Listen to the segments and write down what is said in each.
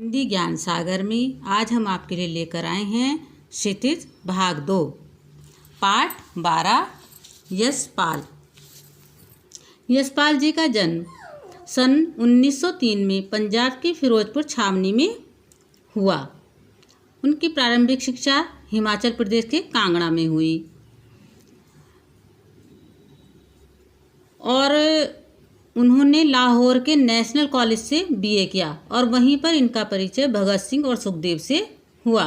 हिंदी ज्ञान सागर में आज हम आपके लिए लेकर आए हैं क्षितिज भाग 2 पाठ 12 यशपाल। यशपाल जी का जन्म सन 1903 में पंजाब की फिरोजपुर छावनी में हुआ। उनकी प्रारंभिक शिक्षा हिमाचल प्रदेश के कांगड़ा में हुई और उन्होंने लाहौर के नेशनल कॉलेज से बीए किया और वहीं पर इनका परिचय भगत सिंह और सुखदेव से हुआ।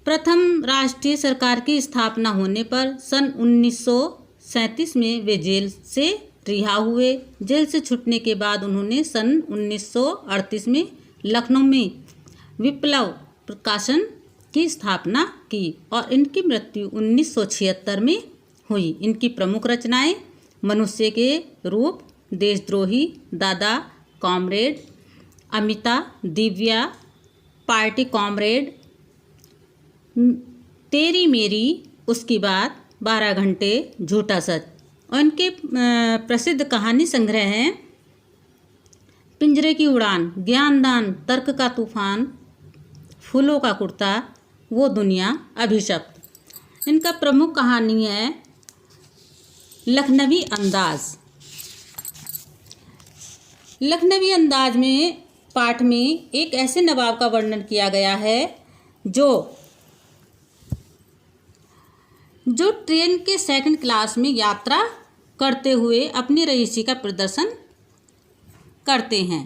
प्रथम राष्ट्रीय सरकार की स्थापना होने पर सन 1937 में वे जेल से रिहा हुए। जेल से छूटने के बाद उन्होंने सन 1938 में लखनऊ में विप्लव प्रकाशन की स्थापना की और इनकी मृत्यु 1976 में हुई। इनकी प्रमुख रचनाएं मनुष्य के रूप, देशद्रोही, दादा, comrade, Amita, Divya, party comrade, तेरी मेरी, उसकी बात, 12 घंटे, झूठा सच। और इनके प्रसिद्ध कहानी संग्रह हैं पिंजरे की उड़ान, ज्ञानदान, तर्क का तूफान, फूलों का कुर्ता, वो दुनिया, अभिशप्त। इनका प्रमुख कहानी है लखनवी अंदाज। लखनवी अंदाज में पाठ में एक ऐसे नवाब का वर्णन किया गया है जो ट्रेन के सेकंड क्लास में यात्रा करते हुए अपनी रईसी का प्रदर्शन करते हैं।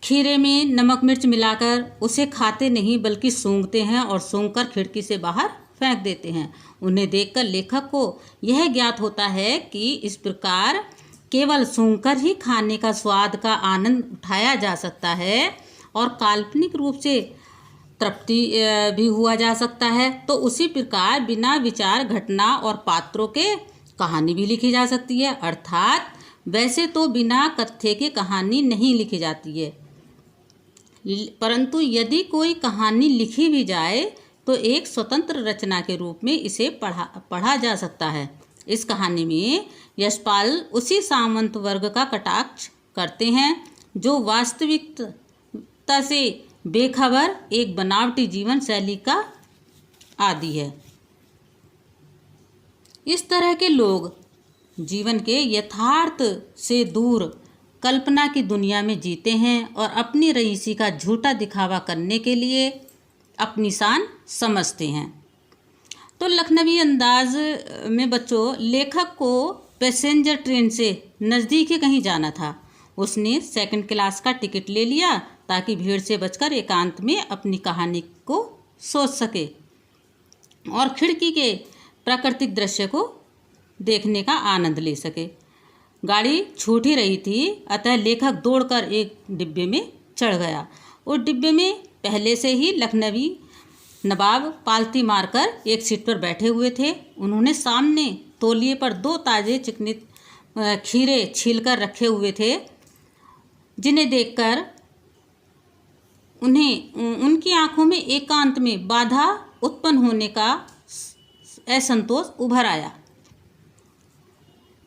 खीरे में नमक मिर्च मिलाकर उसे खाते नहीं बल्कि सूंघते हैं और सूंघकर खिड़की से बाहर फेंक देते हैं। उन्हें देखकर लेखक को यह ज्ञात होता है कि इस प्रकार केवल सूंघकर ही खाने का स्वाद का आनंद उठाया जा सकता है और काल्पनिक रूप से तृप्ति भी हुआ जा सकता है। तो उसी प्रकार बिना विचार घटना और पात्रों के कहानी भी लिखी जा सकती है। अर्थात वैसे तो बिना कथ्य के कहानी नहीं लिखी जाती है, परंतु यदि कोई कहानी लिखी भी जाए तो एक स्वतंत्र रचना के रूप में इसे पढ़ा जा सकता है। इस कहानी में यशपाल उसी सामंत वर्ग का कटाक्ष करते हैं जो वास्तविकता से बेखबर एक बनावटी जीवन शैली का आदी है। इस तरह के लोग जीवन के यथार्थ से दूर कल्पना की दुनिया में जीते हैं और अपनी रईसी का झूठा दिखावा करने के लिए अपनी शान समझते हैं। तो लखनवी अंदाज में बच्चों लेखक को पैसेंजर ट्रेन से नज़दीक ही कहीं जाना था। उसने सेकंड क्लास का टिकट ले लिया ताकि भीड़ से बचकर एकांत में अपनी कहानी को सोच सके और खिड़की के प्राकृतिक दृश्य को देखने का आनंद ले सके। गाड़ी छूट ही रही थी, अतः लेखक दौड़कर एक डिब्बे में चढ़ गया। उस डिब्बे में पहले से ही लखनवी नवाब पालती मारकर एक सीट पर बैठे हुए थे। उन्होंने सामने तौलिए पर 2 ताजे चिकनित खीरे छीलकर रखे हुए थे, जिन्हें देखकर उनकी आंखों में एकांत में बाधा उत्पन्न होने का असंतोष उभर आया।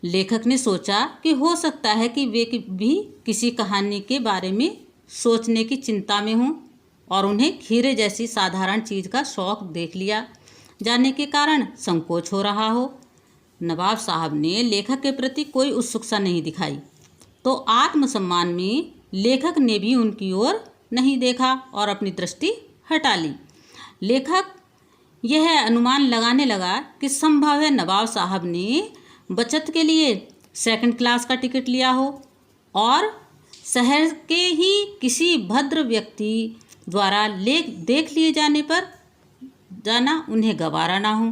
लेखक ने सोचा कि हो सकता है कि वे भी किसी कहानी के बारे में सोचने की चिंता में हों और उन्हें खीरे जैसी साधारण चीज़ का शौक देख लिया जाने के कारण संकोच हो रहा हो। नवाब साहब ने लेखक के प्रति कोई उत्सुकता नहीं दिखाई, तो आत्मसम्मान में लेखक ने भी उनकी ओर नहीं देखा और अपनी दृष्टि हटा ली। लेखक यह अनुमान लगाने लगा कि संभव है नवाब साहब ने बचत के लिए सेकंड क्लास का टिकट लिया हो और शहर के ही किसी भद्र व्यक्ति द्वारा देख लिए जाने पर जाना उन्हें गवारा ना हो।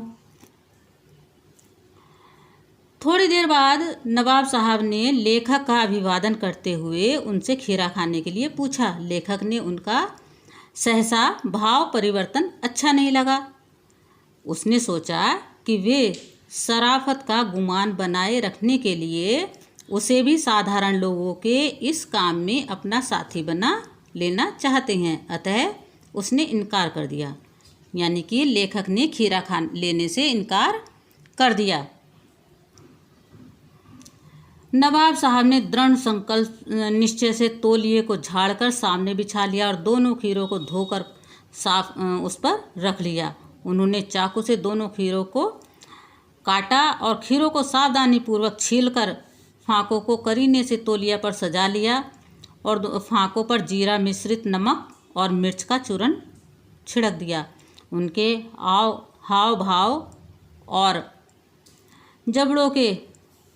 थोड़ी देर बाद नवाब साहब ने लेखक का अभिवादन करते हुए उनसे खीरा खाने के लिए पूछा। लेखक ने उनका सहसा भाव परिवर्तन अच्छा नहीं लगा। उसने सोचा कि वे शराफत का गुमान बनाए रखने के लिए उसे भी साधारण लोगों के इस काम में अपना साथी बना लेना चाहते हैं, अतः उसने इनकार कर दिया। यानी कि लेखक ने खीरा लेने से इनकार कर दिया। नवाब साहब ने दृढ़ संकल्प निश्चय से तौलिए को झाड़कर सामने बिछा लिया और दोनों खीरों को धोकर साफ उस पर रख लिया। उन्होंने चाकू से दोनों खीरों को काटा और खीरों को सावधानीपूर्वक छीलकर फाँकों को करीने से तौलिया पर सजा लिया और फाँकों पर जीरा मिश्रित नमक और मिर्च का चूर्ण छिड़क दिया। उनके हाव भाव और जबड़ों के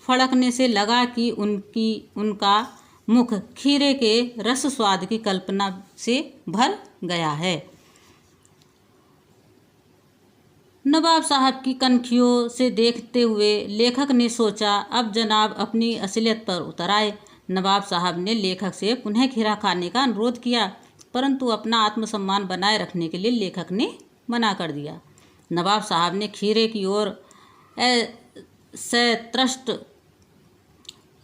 फड़कने से लगा कि उनका मुख खीरे के रस स्वाद की कल्पना से भर गया है। नवाब साहब की कनखियों से देखते हुए लेखक ने सोचा, अब जनाब अपनी असलियत पर उतर आए। नवाब साहब ने लेखक से पुनः खीरा खाने का अनुरोध किया, परंतु अपना आत्मसम्मान बनाए रखने के लिए लेखक ने मना कर दिया। नवाब साहब ने खीरे की ओर सत्रस्त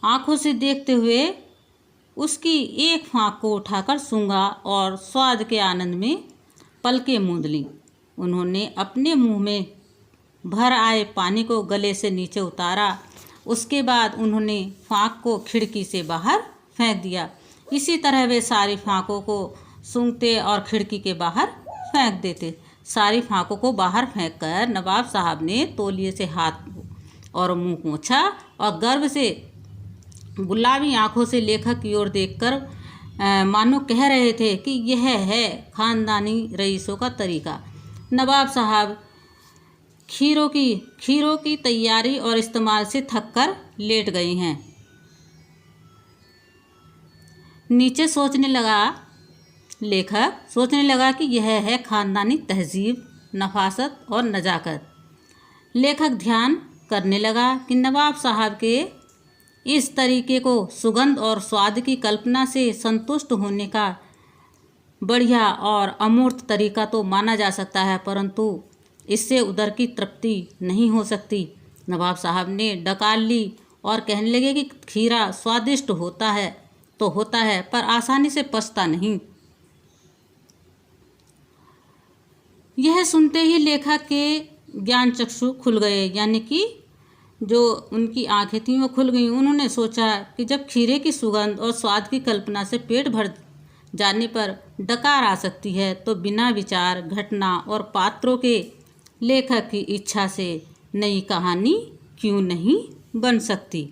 आंखों से देखते हुए उसकी एक फाँक को उठाकर सूंघा और स्वाद के आनंद में पलकें मूंद लीं। उन्होंने अपने मुंह में भर आए पानी को गले से नीचे उतारा। उसके बाद उन्होंने फाँक को खिड़की से बाहर फेंक दिया। इसी तरह वे सारी फाँकों को सूंघते और खिड़की के बाहर फेंक देते। सारी फाँकों को बाहर फेंककर नवाब साहब ने तौलिए से हाथ और मुंह पोंछा और गर्व से गुलाबी आंखों से लेखक की ओर देखकर मानो कह रहे थे कि यह है खानदानी रईसों का तरीका। नवाब साहब खीरों की तैयारी और इस्तेमाल से थककर लेट गए हैं। नीचे लेखक सोचने लगा कि यह है खानदानी तहजीब, नफासत और नजाकत। लेखक ध्यान करने लगा कि नवाब साहब के इस तरीके को सुगंध और स्वाद की कल्पना से संतुष्ट होने का बढ़िया और अमूर्त तरीका तो माना जा सकता है, परंतु इससे उदर की तृप्ति नहीं हो सकती। नवाब साहब ने डकार ली और कहने लगे कि खीरा स्वादिष्ट होता है पर आसानी से पचता नहीं। यह सुनते ही लेखक के ज्ञान चक्षु खुल गए, यानी कि जो उनकी आंखें थीं वो खुल गईं। उन्होंने सोचा कि जब खीरे की सुगंध और स्वाद की कल्पना से पेट भर जाने पर डकार आ सकती है, तो बिना विचार, घटना और पात्रों के लेखक की इच्छा से नई कहानी क्यों नहीं बन सकती।